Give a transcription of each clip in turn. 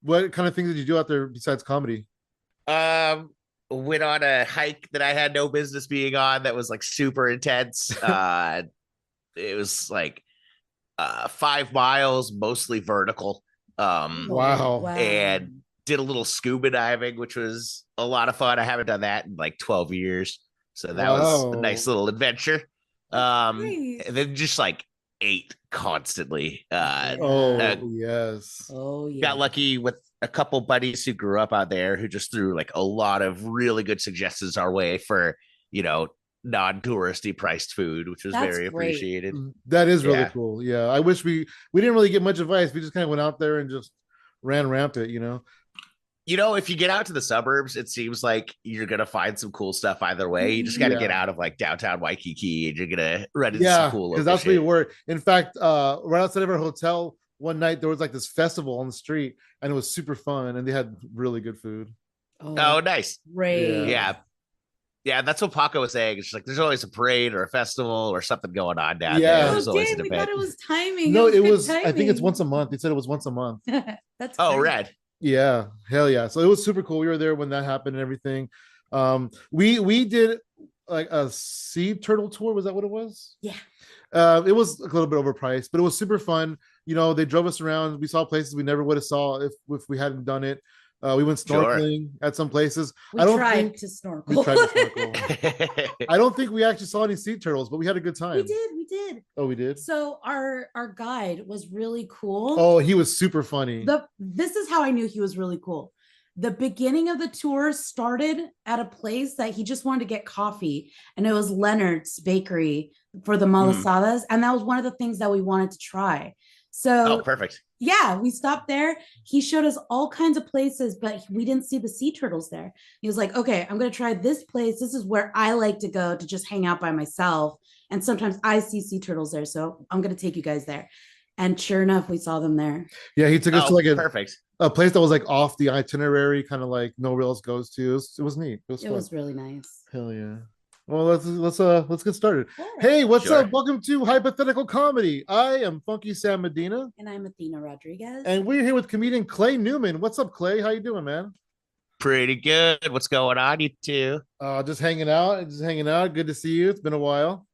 What kind of things did you do out there besides comedy? Um, Went on a hike that I had no business being on that was like super intense. It was like 5 miles, mostly vertical. Um, Oh, Wow. wow. and did a little scuba diving, which was a lot of fun. I haven't done that in like 12 years. So that was a nice Wow. little adventure. That's And nice. then just like ate constantly. Yeah. Uh Oh, yes. Oh, got yeah. lucky with a couple buddies who grew up out there who just threw like a lot of really good suggestions our way for, you know, non-touristy priced food, which was That's very great. appreciated. That is really Yeah. cool. Yeah. I wish we didn't really get much advice. We just kind of went out there and just ran rampant. You know, if you get out to the suburbs, it seems like you're gonna find some cool stuff either way. You just got to get Yeah. out of like downtown Waikiki, and you're gonna run into some Yeah, cool because local that's where you shit. were. In fact, right outside of our hotel one night, there was like this festival on the street, and it was super fun, and they had really good food. Oh, Oh, that's nice. Yeah. great. Yeah, yeah. That's what Paco was saying. It's just like there's always a parade or a festival or something going on down there. Yeah. Oh, There's always dang. an We thought event. it was timing. It No, was it good was, I think it's once timing. a month. They said it was once a month. That's Oh, great. red. Yeah, hell yeah. So it was super cool. We were there when that happened and everything. We did like a sea turtle tour. Was that what it was? Yeah. It was a little bit overpriced, but it was super fun. They drove us around. We saw places we never would have saw if we hadn't done it. We went Sure. snorkeling at some places. We I don't tried think to we snorkel. tried to snorkel. I don't think we actually saw any sea turtles, but we had a good We time. did. We did. Oh, we did. So our guide was really cool. Oh, he was super funny. This is how I knew he was really cool. The beginning of the tour started at a place that he just wanted to get coffee, and it was Leonard's Bakery for the Mm. malasadas, and that was one of the things that we wanted to try. Oh, So perfect. yeah, we stopped there. He showed us all kinds of places, but we didn't see the sea turtles there. He was like, okay, I'm going to try this place. This is where I like to go to just hang out by myself. And sometimes I see sea turtles there. So I'm going to take you guys there. And sure enough, we saw them there. Yeah, he took us to Oh, like perfect. a place that was like off the itinerary, kind of like nowhere else goes to. It was neat. It was It fun. was really nice. Hell yeah. Well, let's get started. All right. Hey, what's up? Sure. Welcome to Hypothetical Comedy. I am Funky Sam Medina, And I'm Athena Rodriguez. and we're here with comedian Clay Newman. What's up, Clay? How you doing, man? Pretty good. What's going on, you two? Just hanging out. Just hanging out. Good to see you. It's been a while.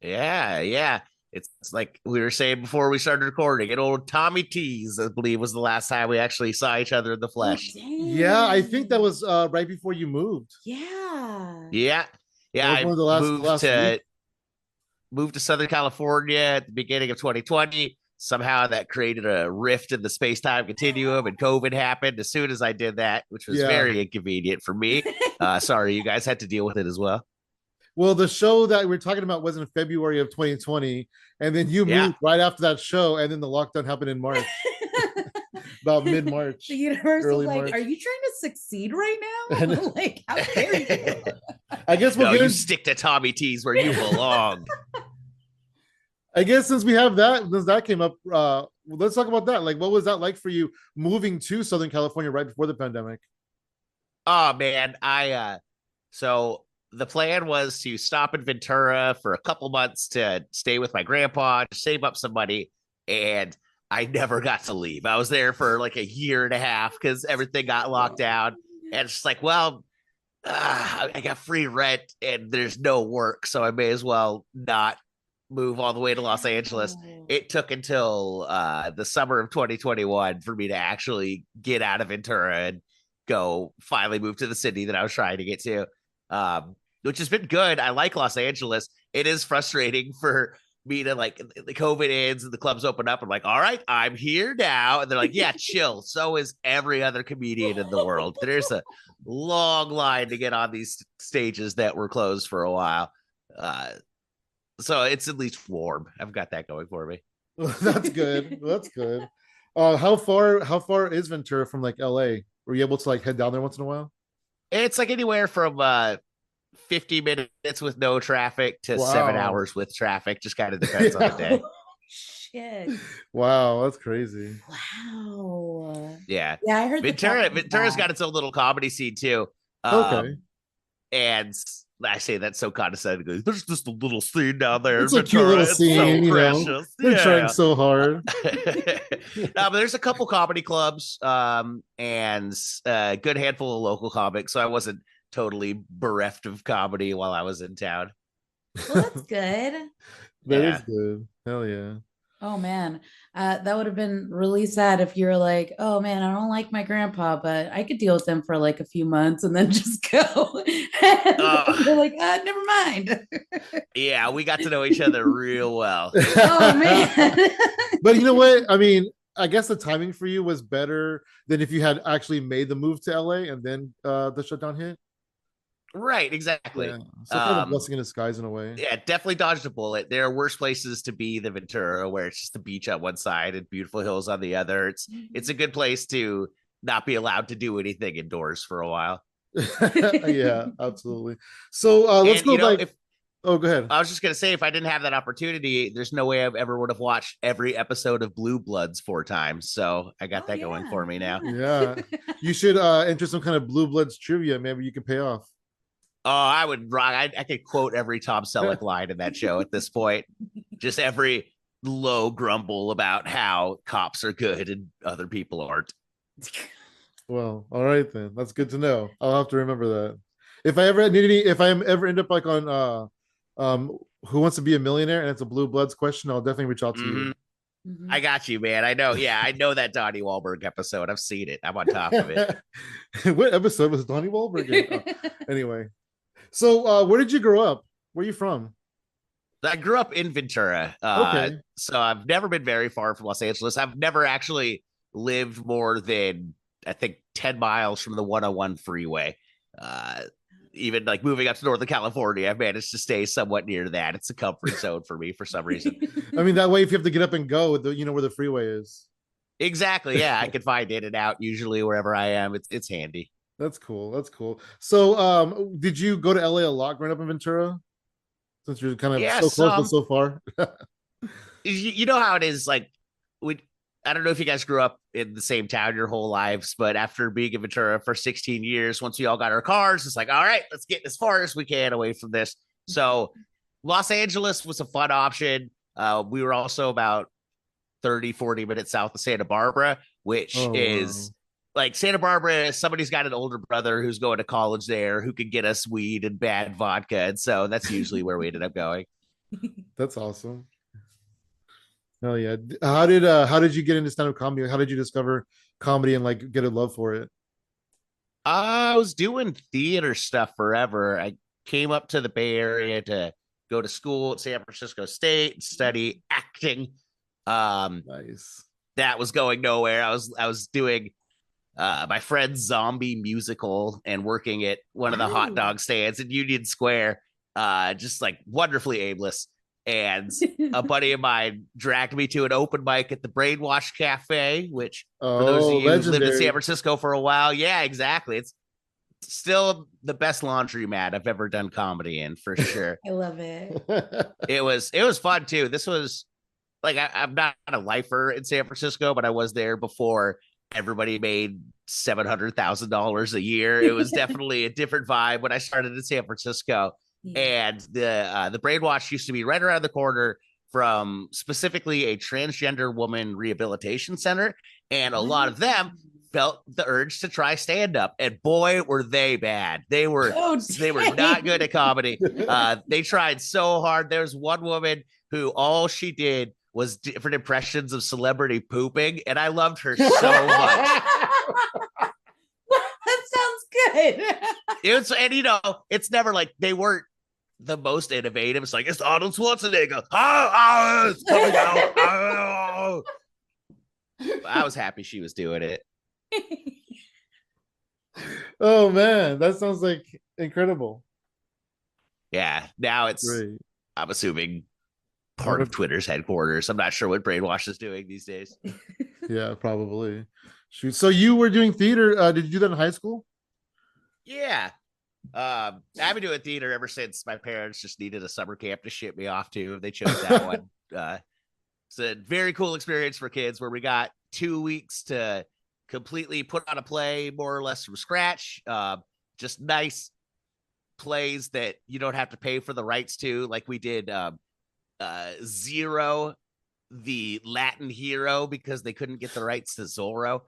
Yeah, yeah. It's like we were saying before we started recording. An old Tommy T's, I believe, was the last time we actually saw each other in the Oh, flesh. Yeah, I think that dang. was right before you moved. Yeah. Yeah, That yeah. was one I of the last week. moved to Southern California at the beginning of 2020. Somehow that created a rift in the space time continuum, and COVID happened as soon as I did that, which was Yeah. very inconvenient for me. Sorry, you guys had to deal with it as well. Well, the show that we're talking about was in February of 2020, and then you Yeah. moved right after that show, and then the lockdown happened in March, about mid March, The universe was early like, March. are you trying to succeed right now? And Like, how dare you? I guess we'll No, get you in, stick to Tommy T's where you belong. I guess since we have that, since that came up, let's talk about that. Like, what was that like for you moving to Southern California right before the pandemic? Oh man, I so the plan was to stop in Ventura for a couple months to stay with my grandpa, to save up some money, and I never got to leave. I was there for like a year and a half because everything got locked down. And it's just like, well, I got free rent and there's no work, so I may as well not move all the way to Los Angeles. Oh. It took until the summer of 2021 for me to actually get out of Ventura and go finally move to the city that I was trying to get to, which has been good. I like Los Angeles. It is frustrating for me to like the COVID ends and the clubs open up. I'm like, all right, I'm here now. And they're like, yeah, chill. So is every other comedian in the world. There's a long line to get on these stages that were closed for a while. Uh, so it's at least warm. I've got that going for me. That's good. That's good. How far is Ventura from like LA? Were you able to like head down there once in a while? It's like anywhere from 50 minutes with no traffic to seven Wow. hours with traffic. Just kind of depends on the day. Shit. Wow, that's crazy. Wow. Yeah. Yeah, I heard the Ventura's traffic was got bad. its own little comedy scene too. Okay. Um, and I say that so condescendingly. There's just a little scene down there. It's a cute little scene, so precious. They're trying so hard. But there's a couple comedy clubs, and a good handful of local comics. So I wasn't totally bereft of comedy while I was in town. Well, that's good. That is good. Hell yeah. Oh man, that would have been really sad if you were like, "Oh man, I don't like my grandpa, but I could deal with him for like a few months and then just go." They're like, "Never mind." Yeah, we got to know each other real well. Oh man. But you know what? I mean, I guess the timing for you was better than if you had actually made the move to LA and then the shutdown hit. Right, exactly. Yeah. So kind of a blessing in disguise in a way. Yeah, definitely dodged a bullet. There are worse places to be than Ventura, where it's just the beach on one side and beautiful hills on the other. It's a good place to not be allowed to do anything indoors for a while. Yeah, absolutely. So let's go like. Oh, go ahead. I was just gonna say, if I didn't have that opportunity, there's no way I ever would have watched every episode of Blue Bloods 4 times. So I got that going for me now. Yeah, you should enter some kind of Blue Bloods trivia. Maybe you can pay off. Oh, I would rock. I could quote every Tom Selleck line in that show at this point. Just every low grumble about how cops are good and other people aren't. Well, all right then. That's good to know. I'll have to remember that. If I ever need any, if I ever end up like on Who Wants to Be a Millionaire and it's a Blue Bloods question, I'll definitely reach out to you. I got you, man. I know. Yeah, I know that Donnie Wahlberg episode. I've seen it. I'm on top of it. What episode was Donnie Wahlberg in? Oh, anyway. So where did you grow up? Where are you from? I grew up in Ventura. Okay. So I've never been very far from Los Angeles. I've never actually lived more than, I think, 10 miles from the 101 freeway. Even like moving up to Northern California, I've managed to stay somewhat near that. It's a comfort zone for me for some reason. I mean, that way, if you have to get up and go, you know where the freeway is. Exactly. Yeah, I can find in and out usually wherever I am. It's handy. That's cool. That's cool. So, did you go to LA a lot growing up in Ventura? Since you're kind of so close but so far. You know how it is. Like, I don't know if you guys grew up in the same town your whole lives, but after being in Ventura for 16 years, once we all got our cars, it's like, all right, let's get as far as we can away from this. So Los Angeles was a fun option. We were also about 30, 40 minutes south of Santa Barbara, which is like Santa Barbara. Somebody's got an older brother who's going to college there who can get us weed and bad vodka. And so that's usually where we ended up going. That's awesome. Oh yeah. How did you get into stand-up comedy? How did you discover comedy and like get a love for it? I was doing theater stuff forever. I came up to the Bay Area to go to school at San Francisco State and study acting. Nice. That was going nowhere. I was doing my friend's zombie musical and working at one of the hot dog stands in Union Square. Just like wonderfully aimless. And a buddy of mine dragged me to an open mic at the Brainwash Cafe, which for those of you who lived in San Francisco for a while, yeah, exactly. It's still the best laundromat I've ever done comedy in, for sure. I love it. It was fun too. This was like I'm not a lifer in San Francisco, but I was there before everybody made $700,000 a year. It was definitely a different vibe when I started in San Francisco. And the Brainwash used to be right around the corner from specifically a transgender woman rehabilitation center, and a lot of them felt the urge to try stand-up, and boy were they bad. They were not good at comedy. They tried so hard. There's one woman who all she did was different impressions of celebrity pooping, and I loved her so much. That sounds good. And you know, it's never like they weren't the most innovative. It's like, it's Arnold Schwarzenegger. It's coming out. I was happy she was doing it. Oh man, that sounds like incredible. Yeah, now it's great. I'm assuming part of Twitter's headquarters. I'm not sure what Brainwash is doing these days. Yeah, probably. Shoot. So you were doing theater. Did you do that in high school? Yeah. I've been doing theater ever since my parents just needed a summer camp to ship me off to. They chose that one. It's a very cool experience for kids where we got 2 weeks to completely put on a play more or less from scratch. Just nice plays that you don't have to pay for the rights to, like we did Zero, the Latin hero, because they couldn't get the rights to Zorro.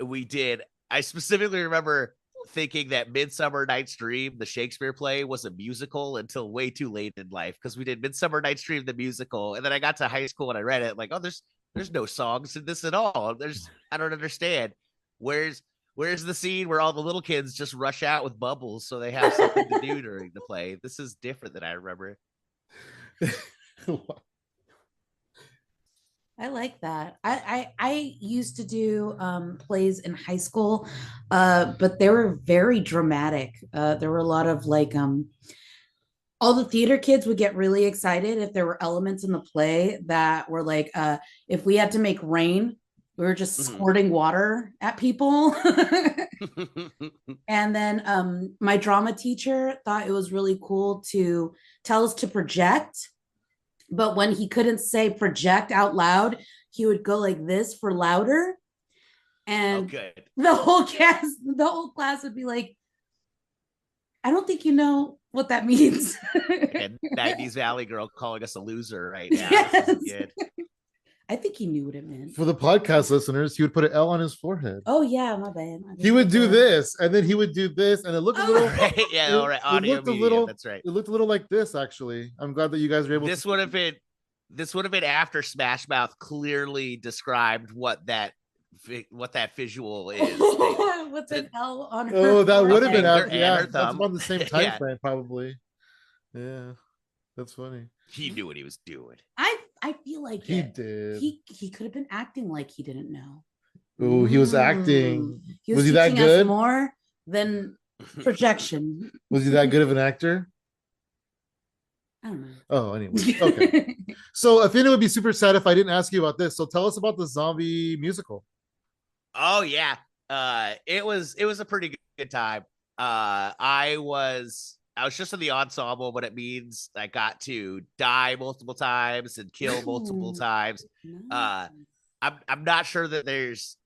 We did. I specifically remember thinking that Midsummer Night's Dream, the Shakespeare play, was a musical until way too late in life, because we did Midsummer Night's Dream, the musical, and then I got to high school and I read it like, oh, there's no songs in this at all. I don't understand. Where's the scene where all the little kids just rush out with bubbles so they have something to do during the play? This is different than I remember. I like that. I used to do plays in high school, but they were very dramatic. There were a lot of like all the theater kids would get really excited if there were elements in the play that were like if we had to make rain, we were just squirting water at people. And then my drama teacher thought it was really cool to tell us to project. But when he couldn't say project out loud, he would go like this for louder. And the whole class would be like, I don't think you know what that means. And 90s Valley Girl calling us a loser right now. Yes. This is good. I think he knew what it meant. For the podcast listeners, he would put an L on his forehead. Oh yeah, my bad. He would do this, and then he would do this, and it looked a little. Right, yeah, all right. Audio media, that's right. It looked a little like this, actually. I'm glad that you guys were able. This would have been after Smash Mouth clearly described what that visual is. What's an L on her? Oh, that would have been after. Yeah, Yeah, that's about the same time frame, probably. Yeah, that's funny. He knew what he was doing. I feel like he did. He could have been acting like he didn't know. Oh, he was acting. Was he that good? More than projection. Was he that good of an actor? I don't know. Oh, anyway. Okay. So Athena would be super sad if I didn't ask you about this. So tell us about the zombie musical. Oh yeah. It was a pretty good time. I was just in the ensemble, but it means I got to die multiple times and kill multiple times. Nice. I'm not sure that there's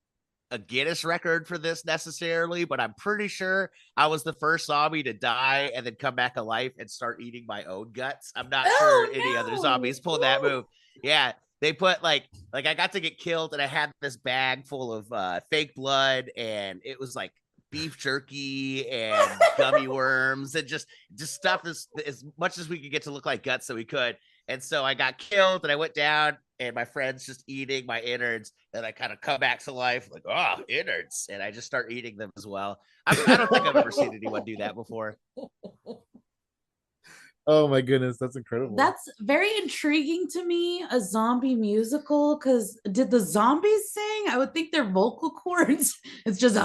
a Guinness record for this necessarily, but I'm pretty sure I was the first zombie to die and then come back alive and start eating my own guts. I'm not sure any other zombies pulled that move. Yeah, they put like I got to get killed and I had this bag full of fake blood, and it was like beef jerky and gummy worms and just stuff as much as we could get to look like guts that we could. And so I got killed and I went down and my friend's just eating my innards, and I kind of come back to life like, oh, innards. And I just start eating them as well. I don't think I've ever seen anyone do that before. Oh my goodness, that's incredible. That's very intriguing to me, a zombie musical, because did the zombies sing? I would think they're vocal cords. It's just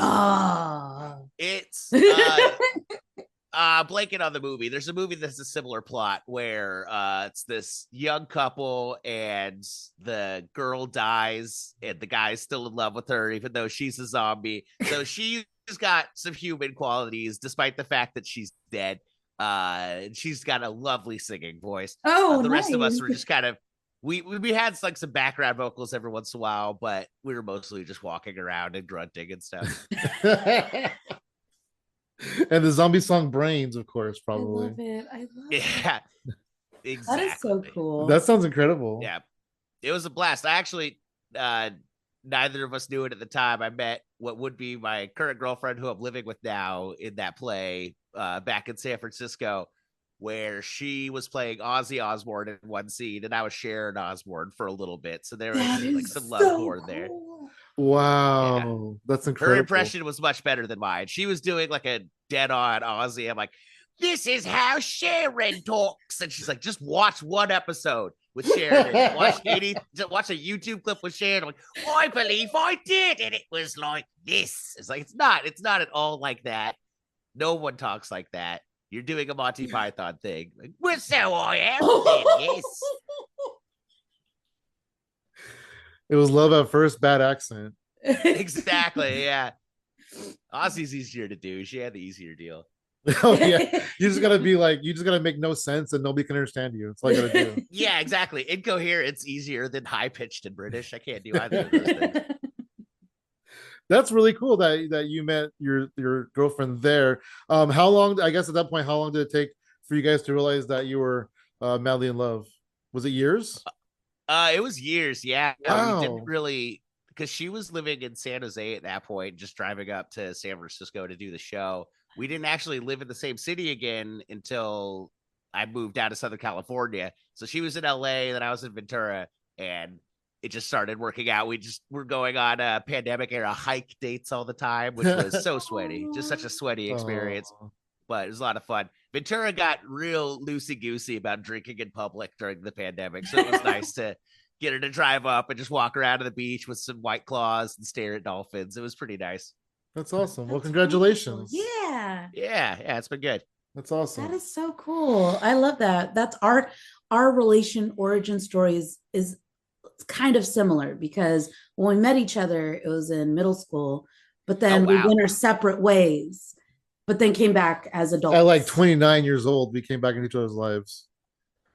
It's blanket on the movie. There's a movie that's a similar plot where it's this young couple and the girl dies and the guy's still in love with her even though she's a zombie. So she's got some human qualities despite the fact that she's dead. She's got a lovely singing voice. The rest of us were just kind of we had like some background vocals every once in a while, but we were mostly just walking around and grunting and stuff. And the zombie song Brains, of course, probably. I love it. Yeah, exactly. That is so cool. That sounds incredible. Yeah, it was a blast. I actually neither of us knew it at the time. I met what would be my current girlfriend, who I'm living with now, in that play back in San Francisco, where she was playing Ozzy Osbourne in one scene, and I was Sharon Osbourne for a little bit. So there was like some love born there. Wow, yeah. That's incredible. Her impression was much better than mine. She was doing like a dead-on Ozzy. I'm like, this is how Sharon talks, and she's like, just watch one episode with Sharon. Watch a YouTube clip with Sharon. I'm like, I believe I did, and it was like this. It's like it's not at all like that. No one talks like that. You're doing a Monty Python thing. Like, well, so I am. Yes. It was love at first, bad accent. Exactly. Yeah. Ozzy's easier to do. She had the easier deal. Oh yeah. You just gotta make no sense and nobody can understand you. That's all you gotta do. Yeah, exactly. Incoherent's easier than high pitched in British. I can't do either of those things. That's really cool that you met your girlfriend there. How long? I guess at that point, how long did it take for you guys to realize that you were madly in love? Was it years? It was years. Yeah, we didn't Wow. really, because she was living in San Jose at that point, just driving up to San Francisco to do the show. We didn't actually live in the same city again until I moved out of Southern California. So she was in LA, then I was in Ventura, and it just started working out. We just were going on pandemic era hike dates all the time, which was so sweaty, just such a sweaty experience, Oh, but it was a lot of fun. Ventura got real loosey goosey about drinking in public during the pandemic, so it was nice to get her to drive up and just walk around to the beach with some White Claws and stare at dolphins. It was pretty nice. that's awesome. Well, That's wonderful. congratulations. Yeah. Yeah, it's been good. That's That awesome. is so cool. I love that. That's our relation origin story is kind of similar because when we met each other, it was in middle school, but Oh then we wow. went our separate ways, but then came back as At like adults. 29 years old, we came back in each other's lives.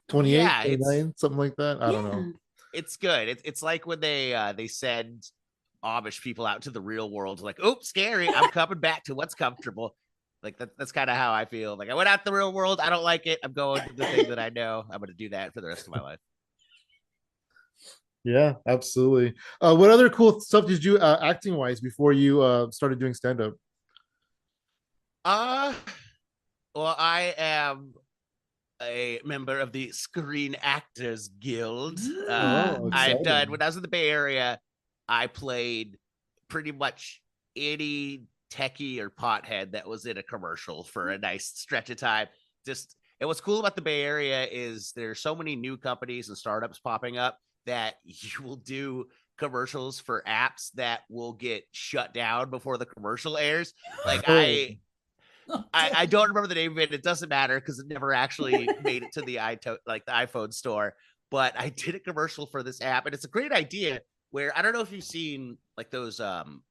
28, Yeah, 29, something like that. I don't know. Yeah. it's good. It's like when they send Amish people out to the real world, like, oh, scary. I'm coming back to what's comfortable. Like that's kind of how I feel. Like I went out the real world. I don't like it. I'm going to the thing that I know. I'm going to do that for the rest of my life. Yeah, absolutely. What other cool stuff did you acting wise before you started doing stand up? Uh, well, I am a member of the Screen Actors Guild. Oh, I've done, exciting. when I was in the Bay Area, I played pretty much any techie or pothead that was in a commercial for a nice stretch of time. Just, and what's cool about the Bay Area is there's so many new companies and startups popping up that you will do commercials for apps that will get shut down before the commercial airs. Like Oh, I don't remember the name of it. It doesn't matter because it never actually made it to the like the iPhone store. But I did a commercial for this app, and it's a great idea. Where I don't know if you've seen like those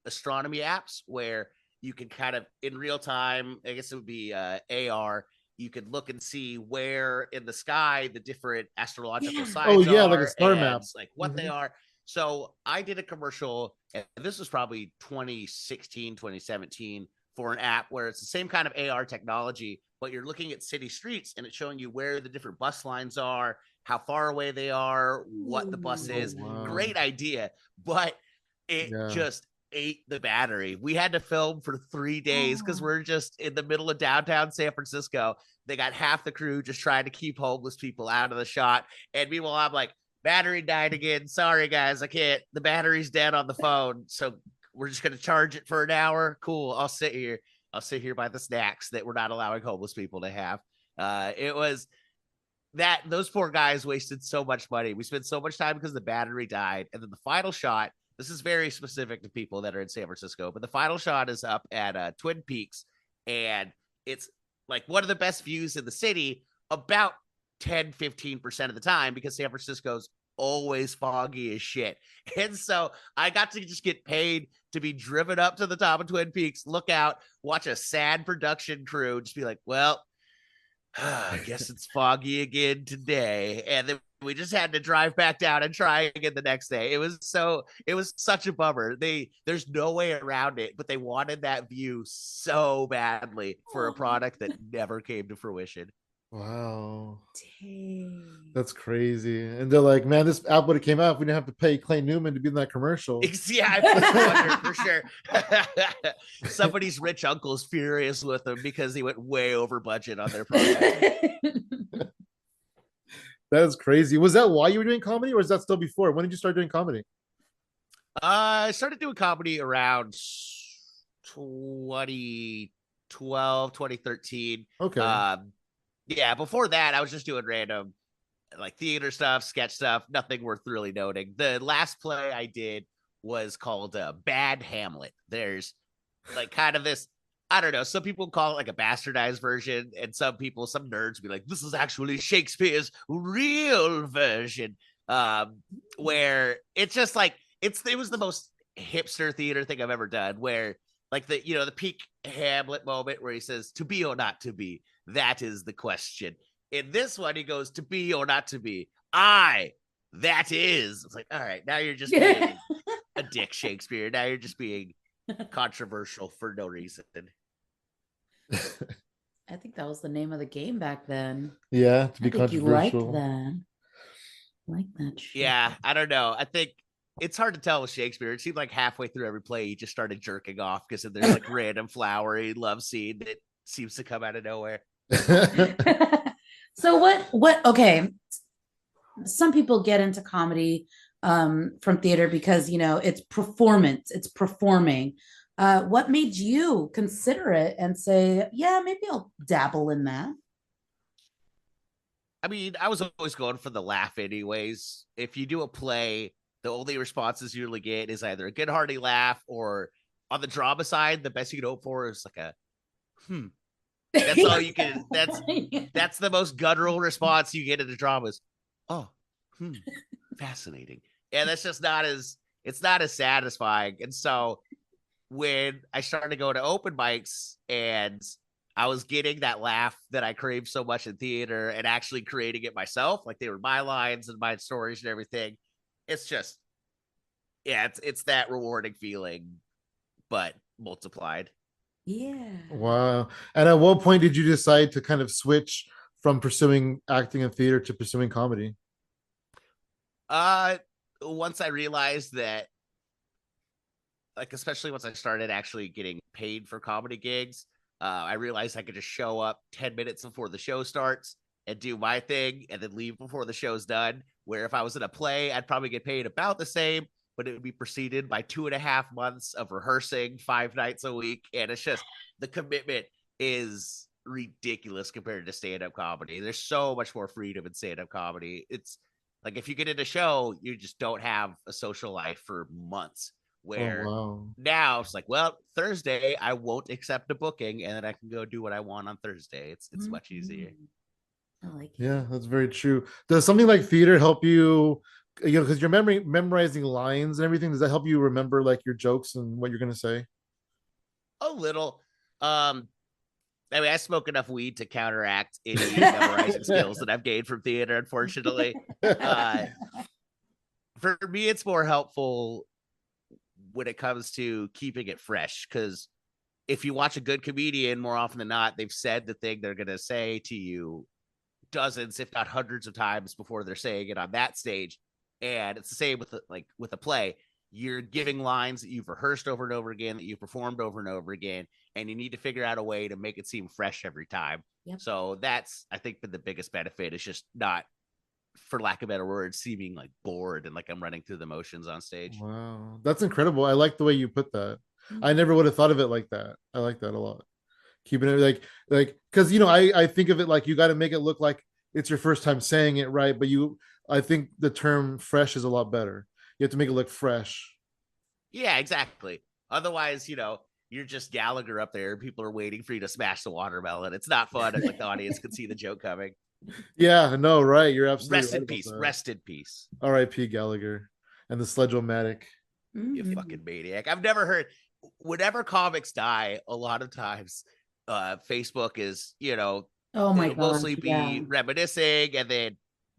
astronomy apps where you can kind of in real time. I guess it would be AR. You could look and see where in the sky the different astrological Yeah. oh signs yeah, like a are star and map. like what they Mhm. are. So I did a commercial, and this was probably 2016, 2017 for an app where it's the same kind of AR technology, but you're looking at city streets and it's showing you where the different bus lines are, how far away they are, what the bus Oh is. wow. Great idea, but it Yeah. just ate the battery. We had to film for 3 days because Oh. we're just in the middle of downtown San Francisco. They got half the crew just trying to keep homeless people out of the shot. And meanwhile, I'm like, battery died again. Sorry, guys, I can't. The battery's dead on the phone. So we're just going to charge it for an hour. Cool. I'll sit here. I'll sit here by the snacks that we're not allowing homeless people to have. It was that those poor guys wasted so much money. We spent so much time because the battery died. And then the final shot, this is very specific to people that are in San Francisco, but the final shot is up at Twin Peaks. And it's like one of the best views in the city about 10-15% of the time because San Francisco's always foggy as shit. And so I got to just get paid to be driven up to the top of Twin Peaks, look out, watch a sad production crew just be like, well, I guess it's foggy again today. And then we just had to drive back down and try again the next day. It was such a bummer. There's no way around it, but they wanted that view so badly for a product that never came to fruition. Wow. Dang. That's crazy. And they're like, man, this app would have came out if we didn't have to pay Clay Newman to be in that commercial. Yeah, I wonder for sure. Somebody's rich uncle's furious with them because he went way over budget on their product. That is crazy. Was that why you were doing comedy, or is that still before? When did you start doing comedy? I started doing comedy around 2012, 2013. Okay. Yeah, before that, I was just doing random like theater stuff, sketch stuff, nothing worth really noting. The last play I did was called Bad Hamlet. There's like kind of this, I don't know, some people call it like a bastardized version, and some people, some nerds be like, this is actually Shakespeare's real version. Where it's just like it was the most hipster theater thing I've ever done, where like the peak Hamlet moment where he says, to be or not to be, that is the question. In this one, he goes, to be or not to be. That is. It's like, all right, now you're just being a dick, Shakespeare. Now you're just being controversial for no reason. I think that was the name of the game back then. Yeah, to be I think you liked controversial. that. Like that shit. Yeah, I don't know. I think it's hard to tell with Shakespeare. It seemed like halfway through every play, he just started jerking off because there's like random flowery love scene that seems to come out of nowhere. So okay, some people get into comedy from theater because it's performance, it's performing. What made you consider it and say, yeah, maybe I'll dabble in that? I mean, I was always going for the laugh anyways. If you do a play, the only responses you usually get is either a good hearty laugh, or on the drama side, the best you can hope for is like a That's all you can. That's the most guttural response you get in the dramas. Oh, fascinating. And that's just not as it's not as satisfying. And so when I started to go to open mics and I was getting that laugh that I craved so much in theater and actually creating it myself, like they were my lines and my stories and everything. It's just, yeah, it's that rewarding feeling, but multiplied. Yeah. Wow. And at what point did you decide to kind of switch from pursuing acting and theater to pursuing comedy? Once I realized that, like, especially once I started actually getting paid for comedy gigs, I realized I could just show up 10 minutes before the show starts and do my thing and then leave before the show's done. Where if I was in a play, I'd probably get paid about the same, but it would be preceded by 2.5 months of rehearsing 5 nights a week. And it's just the commitment is ridiculous compared to stand-up comedy. There's so much more freedom in stand-up comedy. It's like if you get into show, you just don't have a social life for months. Where wow. now it's like, well, Thursday I won't accept a booking, and then I can go do what I want on Thursday. It's much easier. I like it. Yeah, that's very true. Does something like theater help you? Because you're memorizing lines and everything. Does that help you remember like your jokes and what you're gonna say? A little. I mean, I smoke enough weed to counteract any memorizing skills that I've gained from theater, unfortunately. For me, it's more helpful when it comes to keeping it fresh, because if you watch a good comedian, more often than not, they've said the thing they're going to say to you dozens, if not hundreds of times before they're saying it on that stage. And it's the same with a play. You're giving lines that you've rehearsed over and over again, that you've performed over and over again, and you need to figure out a way to make it seem fresh every time. Yep. So that's, I think, been the biggest benefit, is just not, for lack of better words, seeming like bored and like I'm running through the motions on stage. Wow, that's incredible. I like the way you put that. I never would have thought of it like that. I like that a lot. Keeping it like because I think of it like you got to make it look like it's your first time saying it right, but I think the term fresh is a lot better. You have to make it look fresh. Yeah, exactly. Otherwise, you're just Gallagher up there and people are waiting for you to smash the watermelon. It's not fun if like the audience can see the joke coming. Yeah, no, right. You're absolutely Rest right in peace. that. Rest in peace. R.I.P. Gallagher and the Sledge-O-Matic. You fucking maniac. I've never heard, whenever comics die, a lot of times Facebook is, Oh my it'll god, mostly be reminiscing, and then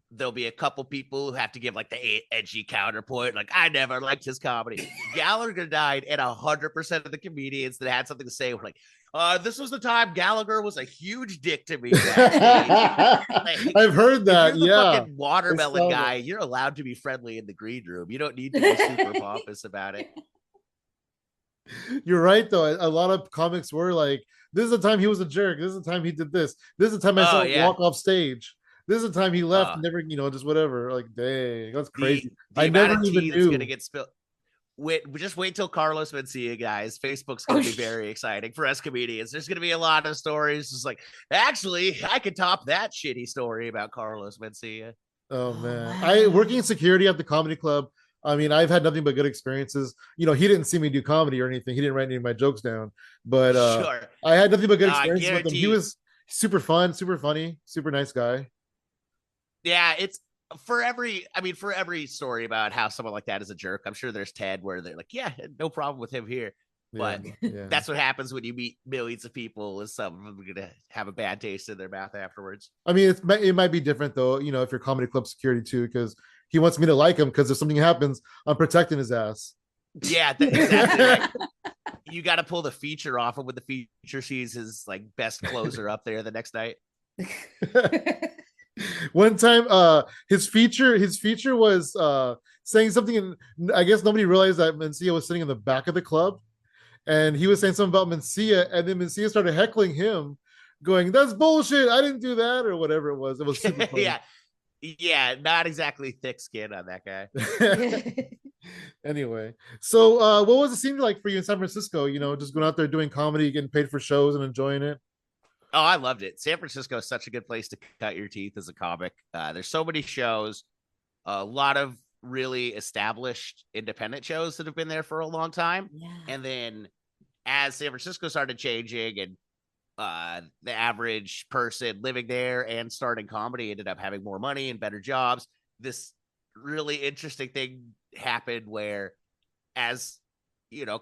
there'll be a couple people who have to give like the edgy counterpoint, like, I never liked his comedy. Gallagher died, and 100% of the comedians that had something to say were like, this was the time Gallagher was a huge dick to me. Like, I've heard that. If you're the Yeah, fucking watermelon guy, you're allowed to be friendly in the green room. You don't need to be super pompous about it. You're right, though. A lot of comics were like, this is the time he was a jerk. This is the time he did this. This is the time I saw him walk off stage. This is the time he left. Never, just whatever. Like, dang, that's crazy. I never even knew. That's gonna get spilled. Just wait till Carlos Mencia, guys. Facebook's gonna be very exciting for us comedians. There's gonna be a lot of stories. Just like, actually, I could top that shitty story about Carlos Mencia. Oh man, I working in security at the comedy club. I mean, I've had nothing but good experiences. He didn't see me do comedy or anything. He didn't write any of my jokes down, but sure. I had nothing but good experiences with him. He was super fun, super funny, super nice guy. Yeah, it's for every story about how someone like that is a jerk, I'm sure there's 10 where they're like, yeah, no problem with him here. But that's what happens when you meet millions of people, is some of them are gonna have a bad taste in their mouth afterwards. I mean, it might be different though, if you're comedy club security too, because he wants me to like him, because if something happens, I'm protecting his ass. Yeah, exactly right. you got to pull the feature off of when the feature sees his like best closer up there the next night. One time, his feature was saying something, and I guess nobody realized that Mencia was sitting in the back of the club, and he was saying something about Mencia, and then Mencia started heckling him, going, "That's bullshit! I didn't do that," or whatever it was. It was super funny. Yeah, not exactly thick skin on that guy. Anyway, so what was it seem like for you in San Francisco? You know, just going out there doing comedy, getting paid for shows, and enjoying it. Oh, I loved it. San Francisco is such a good place to cut your teeth as a comic. There's so many shows, a lot of really established independent shows that have been there for a long time. Yeah. And then as San Francisco started changing and the average person living there and starting comedy ended up having more money and better jobs, this really interesting thing happened where as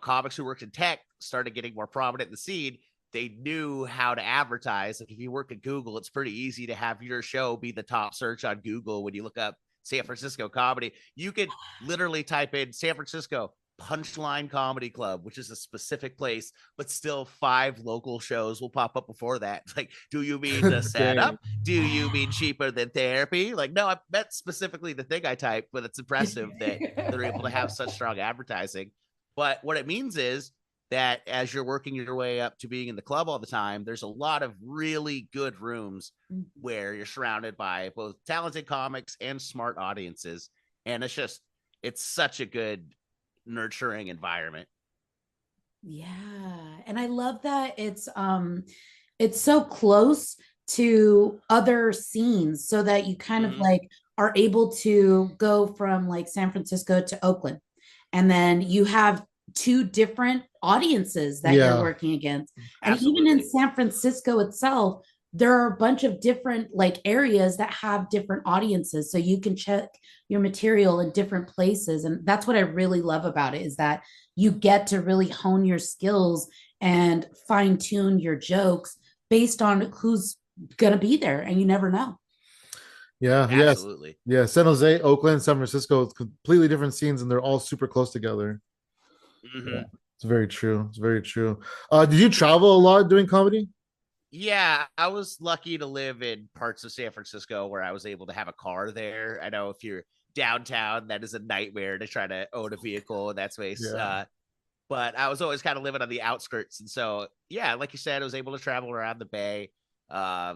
comics who worked in tech started getting more prominent in the scene, they knew how to advertise. Like if you work at Google, it's pretty easy to have your show be the top search on Google. When you look up San Francisco comedy, you could literally type in San Francisco Punchline Comedy Club, which is a specific place, but still 5 local shows will pop up before that. It's like, do you mean the setup? Do you mean cheaper than therapy? Like, no, I meant specifically the thing I typed, but it's impressive that they're able to have such strong advertising. But what it means is that as you're working your way up to being in the club all the time, there's a lot of really good rooms where you're surrounded by both talented comics and smart audiences. And it's such a good nurturing environment. Yeah. And I love that it's so close to other scenes so that you kind of like are able to go from like San Francisco to Oakland. And then you have 2 different audiences that you're working against. And Absolutely. even in San Francisco itself, there are a bunch of different like areas that have different audiences. So you can check your material in different places. And that's what I really love about it, is that you get to really hone your skills and fine tune your jokes based on who's going to be there. And you never know. Yeah, Absolutely. yeah. San Jose, Oakland, San Francisco, completely different scenes, and they're all super close together. Yeah, it's very true. It's very true. Did you travel a lot doing comedy? Yeah, I was lucky to live in parts of San Francisco where I was able to have a car there. I know if you're downtown, that is a nightmare to try to own a vehicle in that space. Yeah. But I was always kind of living on the outskirts. And so, yeah, like you said, I was able to travel around the Bay. I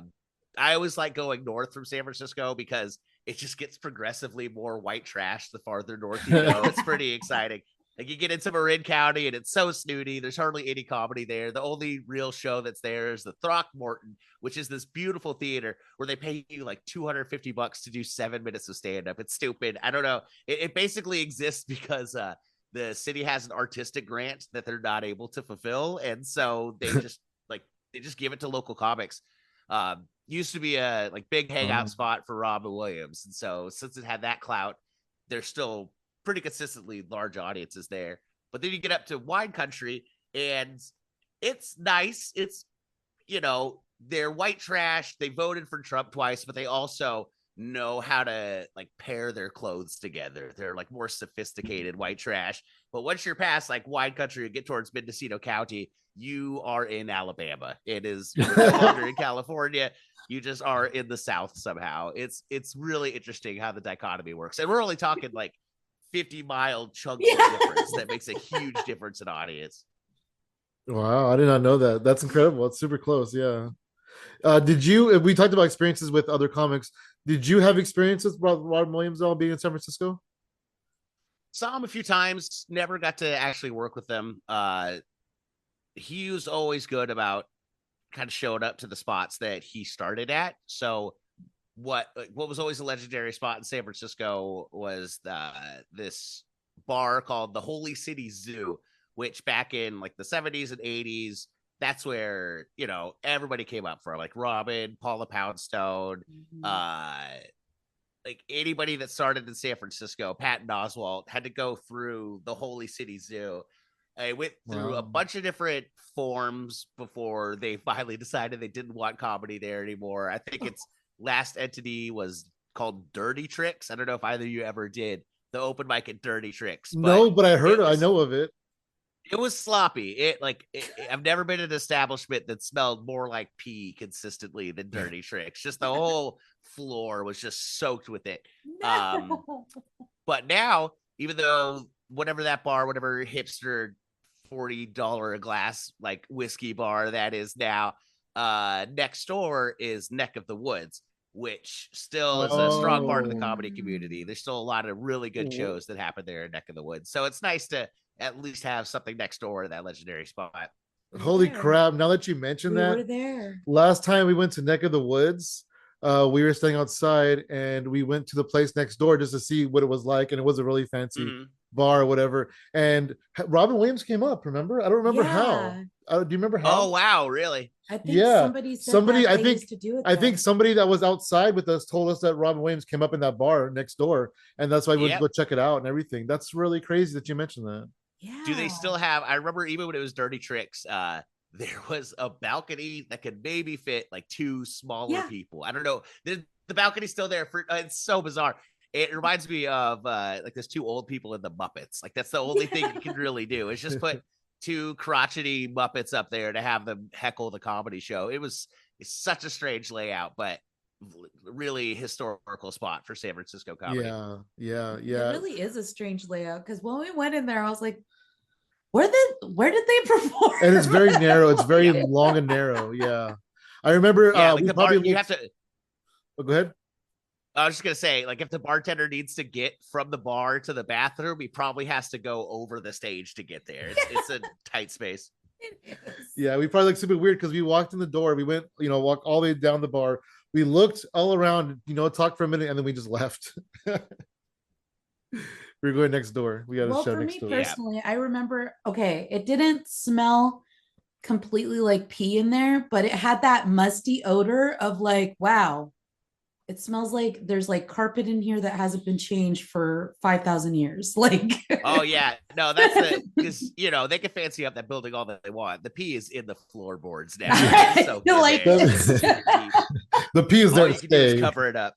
always like going north from San Francisco because it just gets progressively more white trash the farther north you go. It's pretty exciting. Like you get into Marin County and it's so snooty. There's hardly any comedy there. The only real show that's there is the Throckmorton, which is this beautiful theater where they pay you like $250 to do 7 minutes of stand-up. It's stupid. I don't know. It basically exists because the city has an artistic grant that they're not able to fulfill. And so they just give it to local comics. Used to be a like big hangout spot for Robin Williams. And so since it had that clout, there's still pretty consistently large audiences there. But then you get up to wine country and it's nice. It's, they're white trash. They voted for Trump twice, but they also know how to like pair their clothes together. They're like more sophisticated white trash. But once you're past like wine country and get towards Mendocino County, you are in Alabama. You're no longer in California. You just are in the South somehow. It's really interesting how the dichotomy works. And we're only talking like 50-mile chunks of difference that makes a huge difference in audience. Wow, I did not know that. That's incredible. It's super close. Yeah. We talked about experiences with other comics. Did you have experiences with Robin Williams all being in San Francisco? Saw him a few times, never got to actually work with them. He was always good about kind of showing up to the spots that he started at. So what was always a legendary spot in San Francisco was this bar called the Holy City Zoo, which back in like the 70s and 80s, that's where, everybody came up for, like Robin, Paula Poundstone, like anybody that started in San Francisco, Patton Oswalt had to go through the Holy City Zoo. I went through a bunch of different forms before they finally decided they didn't want comedy there anymore. I think its last entity was called Dirty Tricks. I don't know if either of you ever did the open mic at Dirty Tricks. No, but I heard it. I know of it. It was sloppy. I've never been in an establishment that smelled more like pee consistently than Dirty Tricks. Just the whole floor was just soaked with it. Um, No. but now, even though whatever hipster $40 a glass like whiskey bar that is now, next door is Neck of the Woods, which still is a strong part of the Oh, comedy community. There's still a lot of really good shows that happen there in Neck of the Woods. So it's nice to at least have something next door to that legendary spot. We were holy there. crap. Now that you mention We that, were there. last time we went to Neck of the Woods, we were staying outside and we went to the place next door just to see what it was like. And it was a really fancy bar or whatever. And Robin Williams came up, remember? I don't remember how. Yeah. Do you remember how? Oh wow, really? I think Yeah. somebody said Somebody, that I they think, used to do it I think there. somebody that was outside with us told us that Robin Williams came up in that bar next door. And that's why we went to Yep. go check it out and everything. That's really crazy that you mentioned that. Yeah. Do they still have? I remember even when it was Dirty Tricks, there was a balcony that could maybe fit like two smaller people. I don't know. The balcony's still there for. It's so bizarre. It reminds me of like there's two old people in the Muppets. Like that's the only thing you can really do is just put two crotchety Muppets up there to have them heckle the comedy show. It's such a strange layout, but really historical spot for San Francisco comedy. Yeah. It really is a strange layout because when we went in there, I was like, where did they perform? And it's very narrow. It's very long and narrow. Yeah. I remember like we the probably bar, you have to. Oh, go ahead. I was just gonna say, like, if the bartender needs to get from the bar to the bathroom, he probably has to go over the stage to get there. It's a tight space. Yeah, we probably looked super weird because we walked in the door, we went, walk all the way down the bar, we looked all around, talked for a minute, and then we just left. We were going next door. We got a show for next me door. personally, I remember, okay, it didn't smell completely like pee in there, but it had that musty odor of like, wow, it smells like there's like carpet in here that hasn't been changed for 5,000 years. Like, oh yeah, no, that's because they can fancy up that building all that they want. The pee is in the floorboards now. So like the pee is there all you can do is cover it up.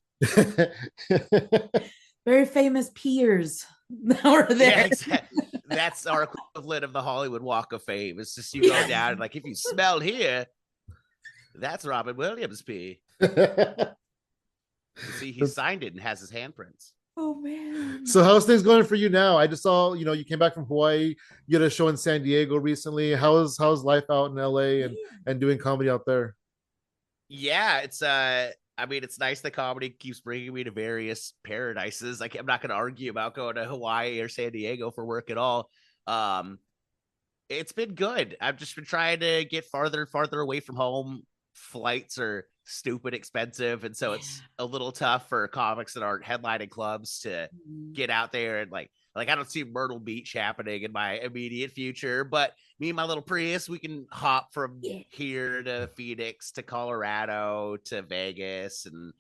Very famous peers that were there. Yeah, exactly. That's our equivalent of the Hollywood Walk of Fame. It's just you go down and like if you smell here, that's Robin Williams pee. See, he signed it and has his handprints. Oh man. So how's things going for you now? I just saw, you came back from Hawaii. You had a show in San Diego recently. How's life out in LA and doing comedy out there? Yeah, it's it's nice that comedy keeps bringing me to various paradises. I'm not going to argue about going to Hawaii or San Diego for work at all. It's been good. I've just been trying to get farther and farther away from home. Flights are stupid expensive, and so it's a little tough for comics that aren't headlining clubs to get out there and like I don't see Myrtle Beach happening in my immediate future, but me and my little Prius, we can hop from here to Phoenix to Colorado to Vegas and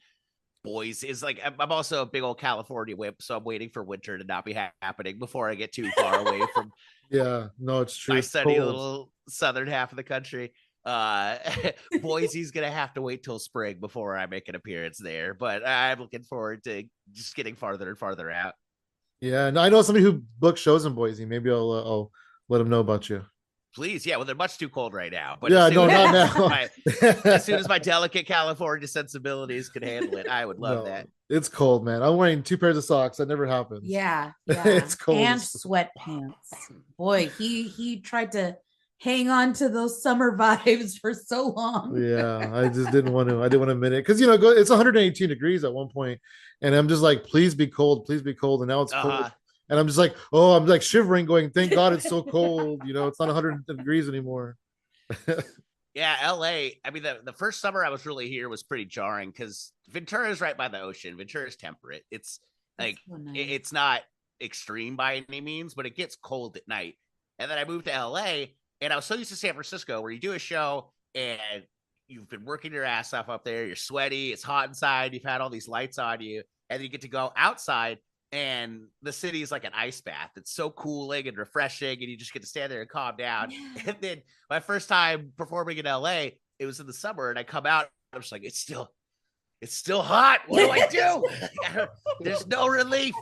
Boise. Is like I'm also a big old California whip, so I'm waiting for winter to not be happening before I get too far away from it's true. my sunny little southern half of the country. Boise's gonna have to wait till spring before I make an appearance there, but I'm looking forward to just getting farther and farther out. Yeah, no, I know somebody who books shows in Boise. Maybe I'll let them know about you. Please, yeah. Well, they're much too cold right now. But not now. As soon as my delicate California sensibilities can handle it, I would love that. It's cold, man. I'm wearing 2 pairs of socks. That never happens. Yeah. It's cold and sweatpants. Boy, he tried to hang on to those summer vibes for so long. Yeah, I just didn't want to. I didn't want to admit it because it's 118 degrees at one point, and I'm just like, please be cold, and now it's cold, and I'm just like, I'm like shivering, going, thank God it's so cold. It's not 100 degrees anymore. Yeah, LA. I mean, the first summer I was really here was pretty jarring because Ventura is right by the ocean. Ventura is temperate. It's like it's not extreme by any means, but it gets cold at night. And then I moved to LA. And I was so used to San Francisco where you do a show and you've been working your ass off up there. You're sweaty. It's hot inside. You've had all these lights on you. And then you get to go outside and the city is like an ice bath. It's so cooling and refreshing. And you just get to stand there and calm down. Yeah. And then my first time performing in LA, it was in the summer. And I come out and I'm just like, it's still it's still hot. What do I do? There's no relief.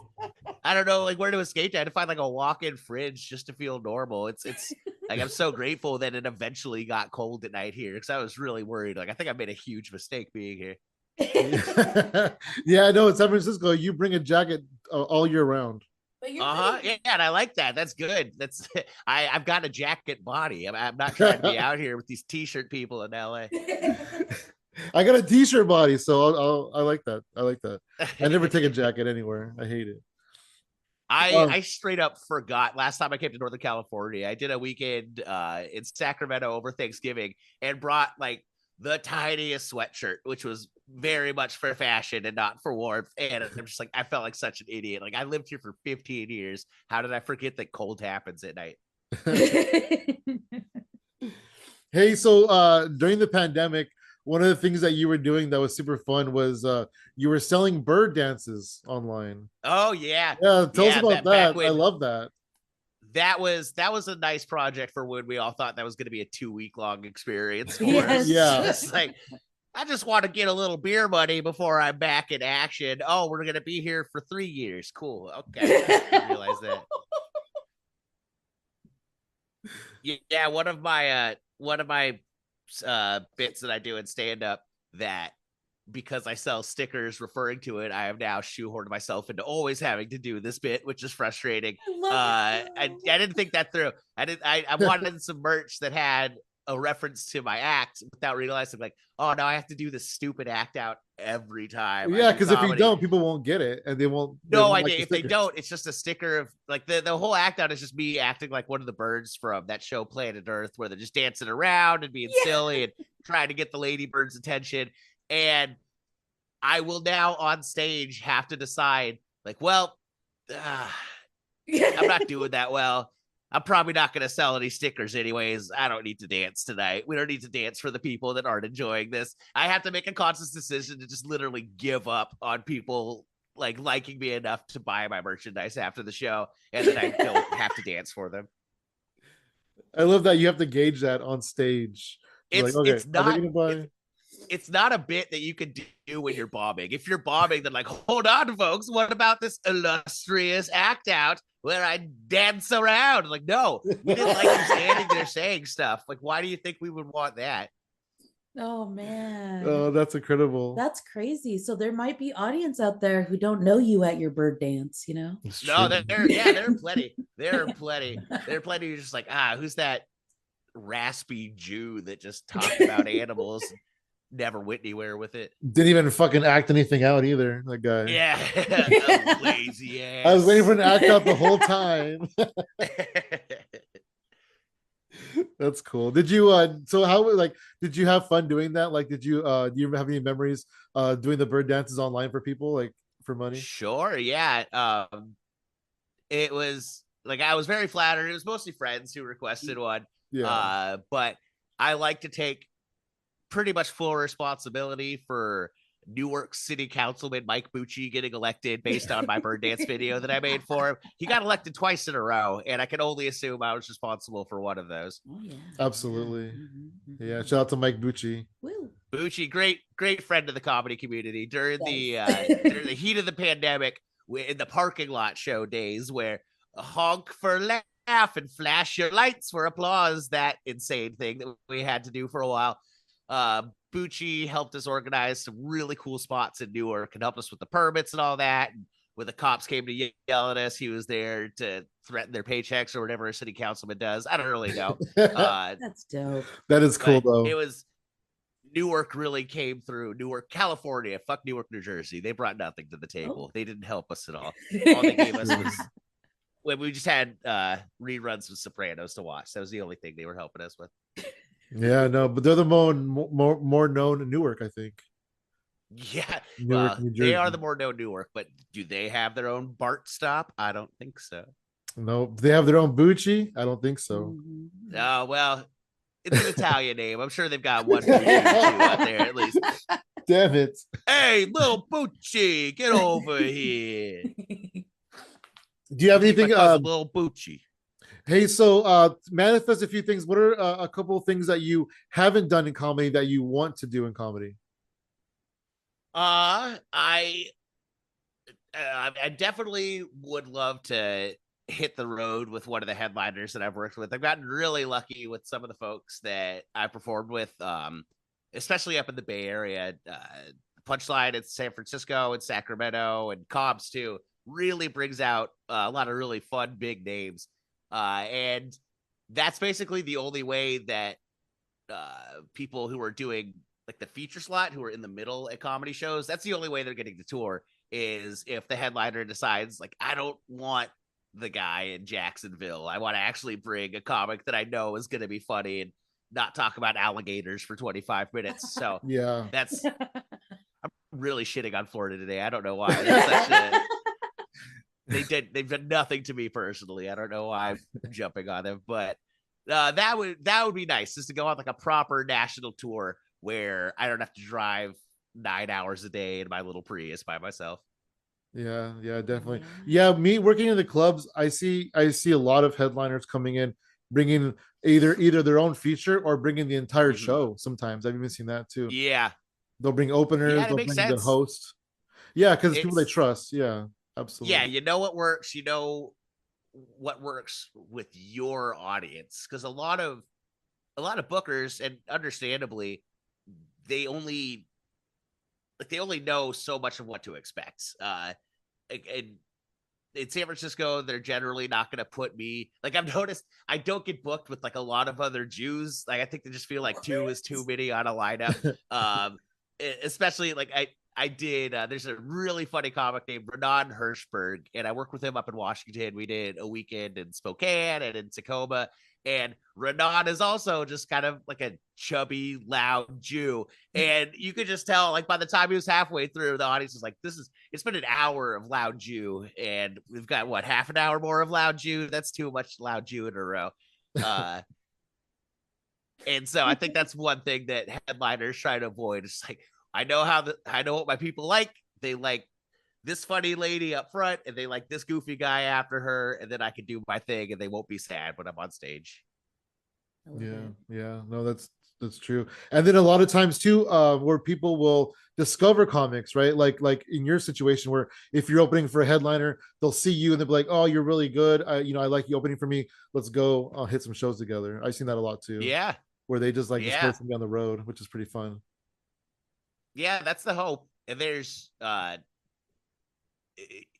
I don't know like where to escape to. I had to find like a walk-in fridge just to feel normal. It's like I'm so grateful that it eventually got cold at night here because I was really worried. Like I think I made a huge mistake being here. Yeah, I know. In San Francisco, you bring a jacket all year round. But you're Yeah, and I like that. That's good. That's I've got a jacket body. I'm not trying to be out here with these t-shirt people in LA. I got a t-shirt body, so I like that. I like that. I never take a jacket anywhere. I hate it. I straight up forgot last time I came to Northern California. I did a weekend in Sacramento over Thanksgiving and brought like the tiniest sweatshirt, which was very much for fashion and not for warmth. And I'm just like, I felt like such an idiot. Like I lived here for 15 years. How did I forget that cold happens at night? Hey, so during the pandemic, one of the things that you were doing that was super fun was you were selling bird dances online. Oh yeah. Yeah, tell us Yeah, about back that. I when love that. that was a nice project for when we all thought that was going to be a 2-week long experience for Yes. us. Yeah. Just like I just want to get a little beer money before I'm back in action. Oh, we're going to be here for 3 years. Cool. Okay. I didn't realize that. Yeah, one of my bits that I do in stand up that because I sell stickers referring to it, I have now shoehorned myself into always having to do this bit, which is frustrating. I didn't think that through. I wanted some merch that had a reference to my act without realizing like, oh no, I have to do this stupid act out every time. Yeah, because if you don't, people won't get it and they won't. No idea. If they don't, it's just a sticker of like the whole act out is just me acting like one of the birds from that show Planet Earth, where they're just dancing around and being silly and trying to get the ladybird's attention. And I will now on stage have to decide, like, well, I'm not doing that well. I'm probably not going to sell any stickers anyways. I don't need to dance tonight. We don't need to dance for the people that aren't enjoying this. I have to make a conscious decision to just literally give up on people like liking me enough to buy my merchandise after the show, and then I don't have to dance for them. I love that you have to gauge that on stage. It's like, okay, it's not. are they gonna buy? It's not a bit that you can do when you're bombing. If you're bombing, then like, hold on, folks. What about this illustrious act out where I dance around? Like, no, we didn't like you standing there saying stuff. Like, why do you think we would want that? Oh man. Oh, that's incredible. That's crazy. So there might be audience out there who don't know you at your bird dance, you know? No, there are plenty. There are plenty. There are plenty who's just like, who's that raspy Jew that just talked about animals? Never went anywhere with it. Didn't even fucking act anything out either. That guy. Yeah. Lazy ass. I was waiting for an act out the whole time. That's cool. Did you so how like did you have fun doing that? Like did you do you have any memories doing the bird dances online for people, like for money? Sure, yeah. It was like I was very flattered. It was mostly friends who requested one. Yeah. But I like to take pretty much full responsibility for Newark City Councilman Mike Bucci getting elected based on my bird dance video that I made for him. He got elected twice in a row, and I can only assume I was responsible for one of those. Oh yeah. Absolutely. Mm-hmm. Yeah. Shout out to Mike Bucci. Woo. Bucci, great friend of the comedy community during the heat of the pandemic in the parking lot show days where a honk for laugh and flash your lights for applause, that insane thing that we had to do for a while. Bucci helped us organize some really cool spots in Newark and helped us with the permits and all that. And when the cops came to yell at us, he was there to threaten their paychecks or whatever a city councilman does. I don't really know. That's dope. That is cool though. It was Newark really came through. Newark, California, fuck Newark, New Jersey. They brought nothing to the table. They didn't help us at all. All they gave us was when we just had reruns of Sopranos to watch. That was the only thing they were helping us with. Yeah, no, but they're the more known in Newark, I think. Yeah, Newark, New Jersey. they are the more known Newark, but do they have their own BART stop? I don't think so. No, they have their own Bucci. I don't think so. Oh, well, it's an Italian name. I'm sure they've got one Bucci out there at least. Damn it. Hey, little Bucci, get over here. Do you have anything? Little Bucci. Hey, so manifest a few things. What are a couple of things that you haven't done in comedy that you want to do in comedy? I definitely would love to hit the road with one of the headliners that I've worked with. I've gotten really lucky with some of the folks that I performed with, especially up in the Bay Area. Punchline in San Francisco and Sacramento and Cobb's too really brings out a lot of really fun big names, and that's basically the only way that people who are doing like the feature slot, who are in the middle at comedy shows, that's the only way they're getting to tour, is if the headliner decides like, I don't want the guy in Jacksonville, I want to actually bring a comic that I know is going to be funny and not talk about alligators for 25 minutes. So Yeah. that's I'm really shitting on Florida today. I don't know why. That's such a, they've done nothing to me personally. I don't know why I'm jumping on them, but that would be nice, just to go on like a proper national tour where I don't have to drive 9 hours a day in my little Prius by myself. Yeah, definitely. Yeah, me working in the clubs, I see a lot of headliners coming in, bringing either their own feature or bringing the entire show. Sometimes I've even seen that too. Yeah, They'll bring openers, that they'll makes bring the sense. host. Yeah, because it's people they trust. Yeah, absolutely. Yeah, you know what works. You know what works with your audience, because a lot of bookers, and understandably, they only know so much of what to expect. And in San Francisco, they're generally not going to put me, like, I've noticed I don't get booked with like a lot of other Jews. Like, I think they just feel like two is too many on a lineup. Especially like I did. There's a really funny comic named Renan Hirschberg, and I worked with him up in Washington. We did a weekend in Spokane and in Tacoma. And Renan is also just kind of like a chubby, loud Jew. And you could just tell, like, by the time he was halfway through, the audience was like, it's been an hour of loud Jew. And we've got, what, half an hour more of loud Jew? That's too much loud Jew in a row. And so I think that's one thing that headliners try to avoid. It's like, I know what my people like. They like this funny lady up front, and they like this goofy guy after her, and then I can do my thing, and they won't be sad when I'm on stage. Yeah. No, that's true. And then a lot of times too, where people will discover comics, right? Like in your situation, where if you're opening for a headliner, they'll see you and they'll be like, "Oh, you're really good. I like you opening for me. Let's go. I'll hit some shows together." I've seen that a lot too. Yeah, where they just discover something on the road, which is pretty fun. Yeah, that's the hope. And there's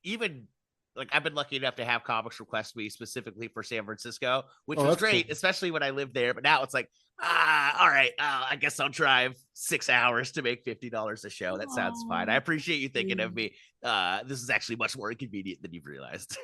even like, I've been lucky enough to have comics request me specifically for San Francisco, which was great, cool, especially when I lived there. But now it's like, all right, I guess I'll drive 6 hours to make $50 a show. That sounds fine. I appreciate you thinking of me. This is actually much more inconvenient than you've realized.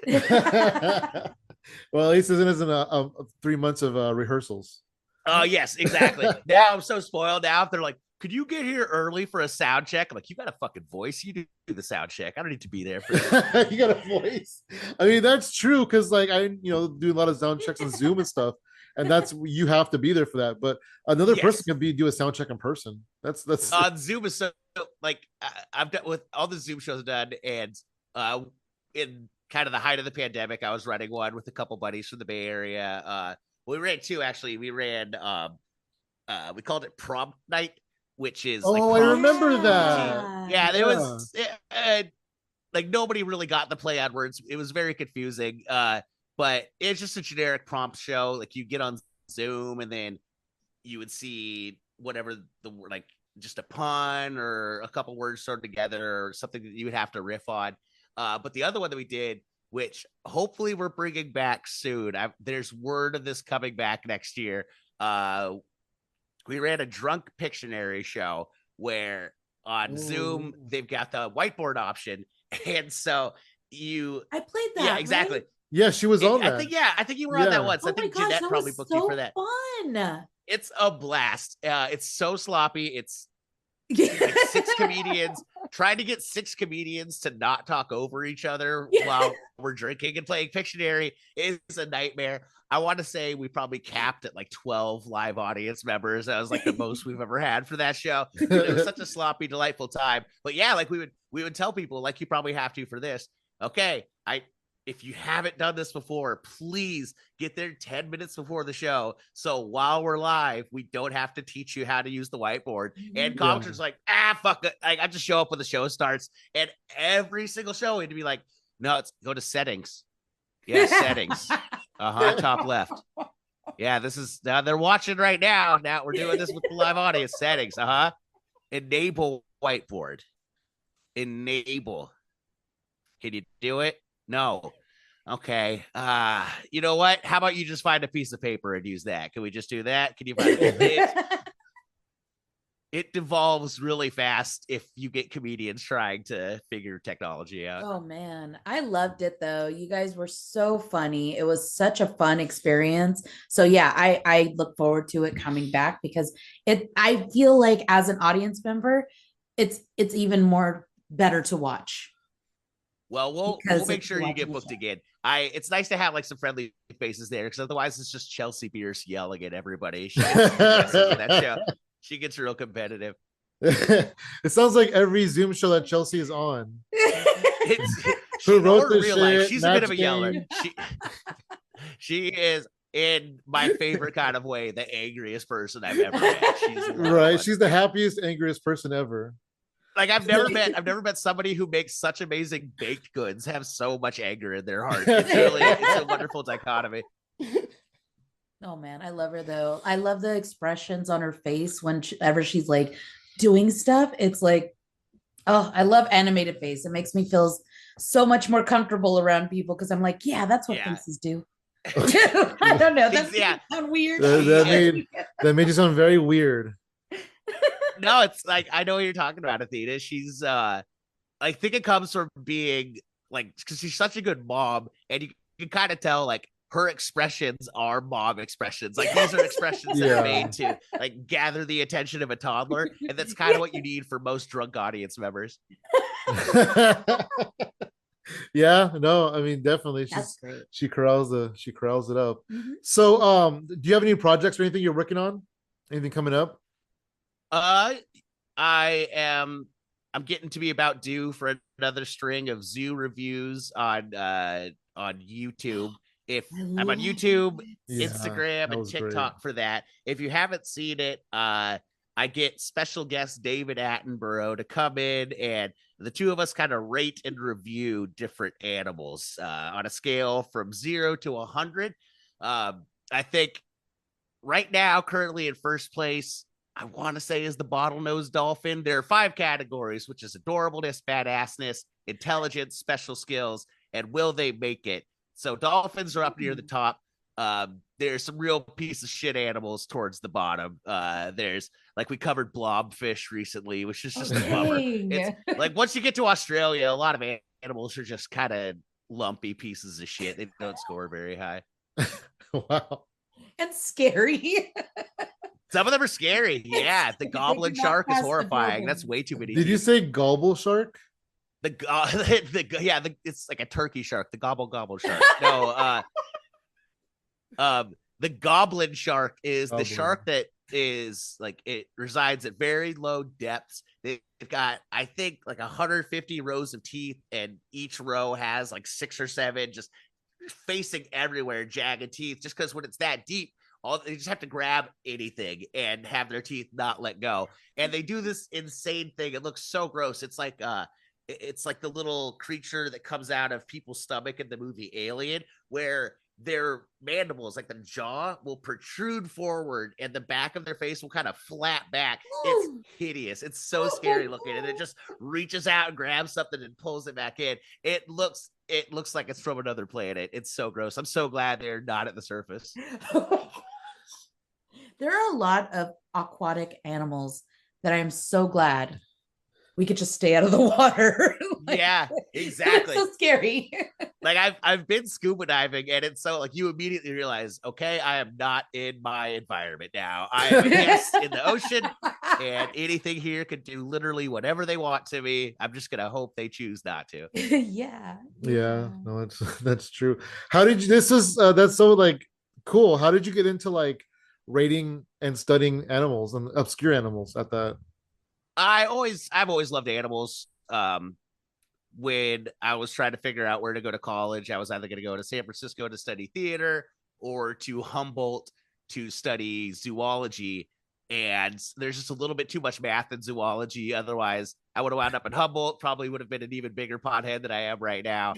Well, at least it isn't a 3 months of rehearsals. Oh, yes, exactly. Now I'm so spoiled. Now if they're like, could you get here early for a sound check? I'm like, you got a fucking voice. You do the sound check. I don't need to be there for that. You got a voice. I mean, that's true, because like I do a lot of sound checks on Zoom and stuff, and that's, you have to be there for that. But another person can do a sound check in person. That's Zoom is so, like, I've done with all the Zoom shows I've done, and in kind of the height of the pandemic, I was running one with a couple buddies from the Bay Area. We ran two, actually. We ran we called it prom night, which is I remember that. Yeah, there was like, nobody really got the play on words. It was very confusing. But it's just a generic prompt show. Like, you get on Zoom, and then you would see whatever the word, like just a pun or a couple words thrown together or something that you would have to riff on. But the other one that we did, which hopefully we're bringing back soon, there's word of this coming back next year. We ran a drunk Pictionary show where on Zoom they've got the whiteboard option, and so I played that. Yeah, exactly. Right? Yeah, she was on that. I think you were on that once. Oh I think gosh, Jeanette probably booked you for that. Fun. It's a blast. It's so sloppy. It's like six comedians trying to get six comedians to not talk over each other while we're drinking and playing Pictionary is a nightmare. I want to say we probably capped at like 12 live audience members. That was like the most we've ever had for that show. It was such a sloppy, delightful time. But yeah, like we would tell people, like, you probably have to for this. Okay, if you haven't done this before, please get there 10 minutes before the show. So while we're live, we don't have to teach you how to use the whiteboard. And commenters like, fuck it. I just show up when the show starts. And every single show, it'd be like, no, it's go to settings. Yeah, settings. Top left. Yeah, this is now they're watching right now. Now we're doing this with the live audience. Settings. Enable whiteboard. Enable. Can you do it? No. Okay. You know what? How about you just find a piece of paper and use that? Can we just do that? Can you find it? It devolves really fast if you get comedians trying to figure technology out. Oh man, I loved it though. You guys were so funny. It was such a fun experience. So yeah, I look forward to it coming back because I feel like as an audience member, it's even more better to watch. Well, we'll make sure you get booked again. It's nice to have like some friendly faces there because otherwise it's just Chelsea Pierce yelling at everybody. She gets that show. She gets real competitive. It sounds like every Zoom show that Chelsea is on. Who wrote this real shit? Life, she's a bit of a yeller. She is, in my favorite kind of way, the angriest person I've ever met. She's the happiest, angriest person ever. Like I've never met somebody who makes such amazing baked goods have so much anger in their heart. It's a wonderful dichotomy. Oh man, I love her though. I love the expressions on her face whenever she's like doing stuff. It's like, oh, I love animated face. It makes me feel so much more comfortable around people because I'm like, yeah, that's what faces do. I don't know. That's sound weird. That made you sound very weird. No, it's like I know what you're talking about, Athena. She's I think it comes from being like because she's such a good mom, and you can kind of tell like her expressions are mom expressions. Like these are expressions that are made to like gather the attention of a toddler, and that's kind of what you need for most drunk audience members. Yeah, no, I mean definitely she corrals it up. Mm-hmm. So do you have any projects or anything you're working on? Anything coming up? I'm getting to be about due for another string of zoo reviews on YouTube. If I'm on YouTube, Instagram, and TikTok for that. If you haven't seen it, I get special guest David Attenborough to come in, and the two of us kind of rate and review different animals on a scale from 0 to 100. I think right now, currently in first place, I want to say is the bottlenose dolphin. There are 5 categories, which is adorableness, badassness, intelligence, special skills, and will they make it? So dolphins are up near the top. There's some real piece of shit animals towards the bottom. There's like we covered blobfish recently, which is just a bummer. It's like once you get to Australia, a lot of animals are just kind of lumpy pieces of shit. They don't score very high. Wow. And scary. Some of them are scary. Yeah, the goblin shark is horrifying. That's way too many. Did you say gobble shark? It's like a turkey shark. The gobble shark. No, the goblin shark is the shark that is like it resides at very low depths. They've got I think like 150 rows of teeth, and each row has like 6 or 7 just facing everywhere, jagged teeth. Just because when it's that deep, they just have to grab anything and have their teeth not let go. And they do this insane thing. It looks so gross. It's like the little creature that comes out of people's stomach in the movie Alien, where their mandibles, like the jaw, will protrude forward and the back of their face will kind of flap back. It's hideous. It's so scary looking, and it just reaches out and grabs something and pulls it back in. It looks like it's from another planet. It's so gross. I'm so glad they're not at the surface. There are a lot of aquatic animals that I am so glad we could just stay out of the water. Like, yeah, exactly. It's so scary. Like I've been scuba diving, and it's so like you immediately realize, okay, I am not in my environment now. I am a guest in the ocean, and anything here could do literally whatever they want to me. I'm just gonna hope they choose not to. Yeah. No, that's true. How did you? That's so like cool. How did you get into like rating and studying animals and obscure animals at that? I've always loved animals. when I was trying to figure out where to go to college. I was either going to go to San Francisco to study theater or to Humboldt to study zoology. And there's just a little bit too much math in zoology. Otherwise, I would have wound up in Humboldt, probably would have been an even bigger pothead than I am right now.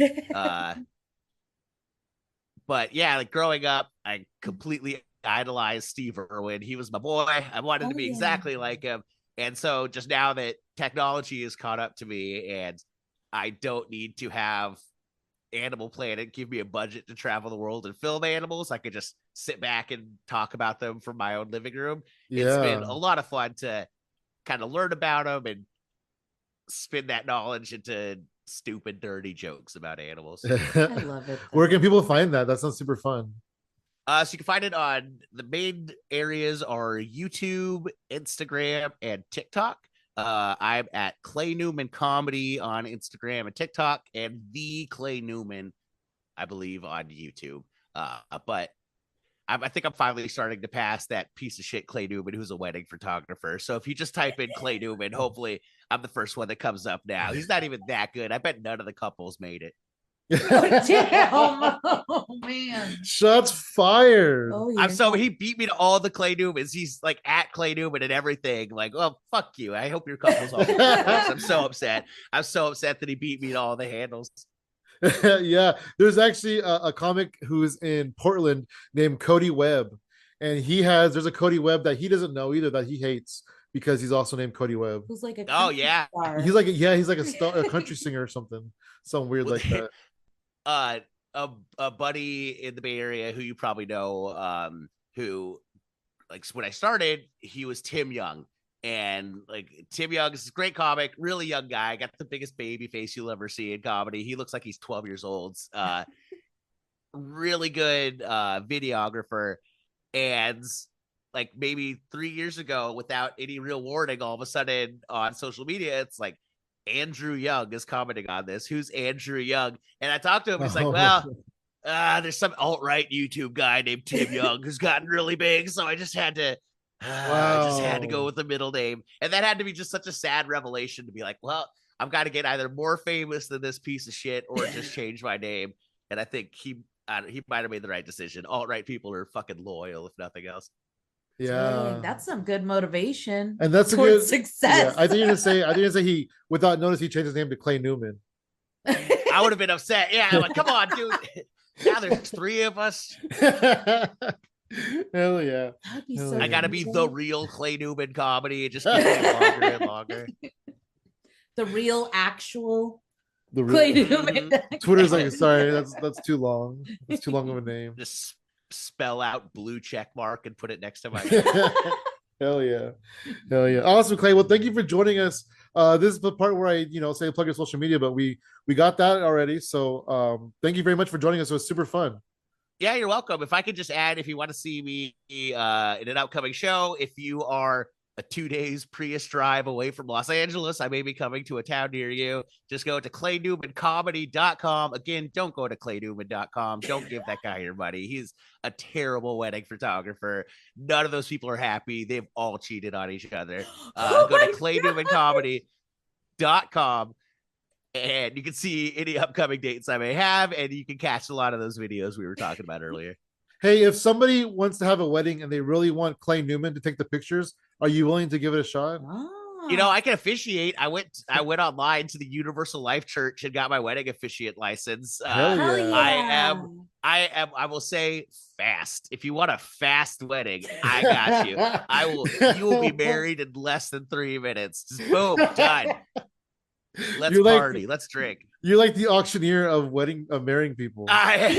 But yeah, like growing up, I completely idolized Steve Irwin. He was my boy. I wanted to be exactly like him. And so just now that technology has caught up to me and I don't need to have Animal Planet give me a budget to travel the world and film animals, I could just sit back and talk about them from my own living room. It's been a lot of fun to kind of learn about them and spin that knowledge into stupid, dirty jokes about animals. I love it. Where can people find that? That sounds super fun. So you can find it on the main areas are YouTube, Instagram, and TikTok. I'm at Clay Newman Comedy on Instagram and TikTok, and the Clay Newman, I believe, on YouTube. But I think I'm finally starting to pass that piece of shit Clay Newman who's a wedding photographer. So if you just type in Clay Newman, hopefully I'm the first one that comes up now. He's not even that good. I bet none of the couples made it. Oh, damn. Oh, man. Shots fired. Oh, I'm so he beat me to all the Clay Newmans. He's like at Clay Newman and everything. Like, well, fuck you. I hope your couple's all. I'm so upset. I'm so upset that he beat me to all the handles. Yeah, there's actually a comic who's in Portland named Cody Webb, and there's a Cody Webb that he doesn't know either that he hates because he's also named Cody Webb. Who's like a star. He's like a country singer or something weird like that. A buddy in the Bay Area who you probably know, who like when I started, he was Tim Young. And like Tim Young is a great comic, really young guy, got the biggest baby face you'll ever see in comedy. He looks like he's 12 years old. Really good videographer. And like maybe 3 years ago, without any real warning, all of a sudden on social media, it's like Andrew Young is commenting on this. Who's Andrew Young? And I talked to him. He's like, well, there's some alt-right YouTube guy named Tim Young who's gotten really big. So I just had to I just had to go with the middle name. And that had to be just such a sad revelation to be like, well, I've got to get either more famous than this piece of shit or just change my name. And I think he might have made the right decision. Alt-right people are fucking loyal, if nothing else. Yeah, dang, that's some good motivation. And that's towards a good success. Yeah, I didn't say he without notice he changed his name to Clay Newman. I would have been upset. Yeah, I'm like, come on, dude. Now there's 3 of us. Hell yeah. So I gotta be the real Clay Newman comedy. It just keeps getting longer and longer. The real actual The Clay real Newman. Twitter's like, sorry, that's too long. That's too long of a name. Just spell out blue check mark and put it next to my Hell yeah. Awesome, Clay. Well, thank you for joining us. This is the part where I say plug your social media, but we got that already. So thank you very much for joining us. It was super fun. Yeah, you're welcome. If I could just add, if you want to see me in an upcoming show, if you are a 2 days Prius drive away from Los Angeles, I may be coming to a town near you. Just go to claynewmancomedy.com. Again, don't go to claynewman.com. Don't give that guy your money. He's a terrible wedding photographer. None of those people are happy. They've all cheated on each other. Go to claynewmancomedy.com. And you can see any upcoming dates I may have, and you can catch a lot of those videos we were talking about earlier. Hey, if somebody wants to have a wedding and they really want Clay Newman to take the pictures, are you willing to give it a shot? I can officiate. I went online to the Universal Life Church and got my wedding officiant license. Hell yeah. I will say fast. If you want a fast wedding, I got you. You will be married in less than 3 minutes. Just boom, done. Let's party. Let's drink. You're like the auctioneer of marrying people. And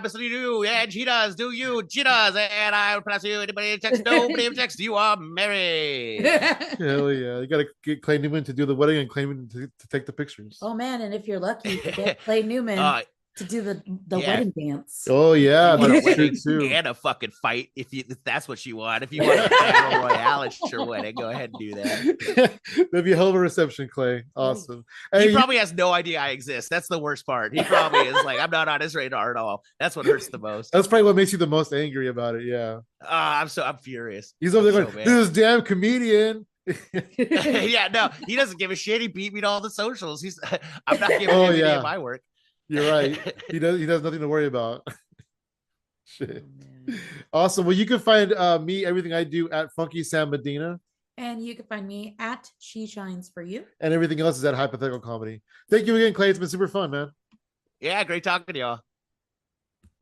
Mr. You, and she does, do you, she does, and I will pass you. Anybody objects? Nobody objects. You are married. Hell yeah. You got to get Clay Newman to do the wedding and Clay Newman to take the pictures. Oh, man. And if you're lucky, you get Clay Newman to do the wedding dance. Oh yeah, that's true too. And a fucking fight if that's what you want. If you want a battle royale at your wedding, go ahead and do that. That'd be a hell of a reception, Clay. Awesome. He probably has no idea I exist. That's the worst part. He probably is like, I'm not on his radar at all. That's what hurts the most. That's probably what makes you the most angry about it. Yeah. I'm furious. He's over there going, this damn comedian Yeah, no, he doesn't give a shit. He beat me to all the socials. I'm not giving Oh, him any yeah. of my work. You're right. He does nothing to worry about. Shit. Oh, man. Awesome. Well, you can find me, everything I do at Funky Sam Medina, And you can find me at She Shines for You. and everything else is at Hypothetical Comedy. Thank you again, Clay. It's been super fun, man. Yeah, great talking to y'all.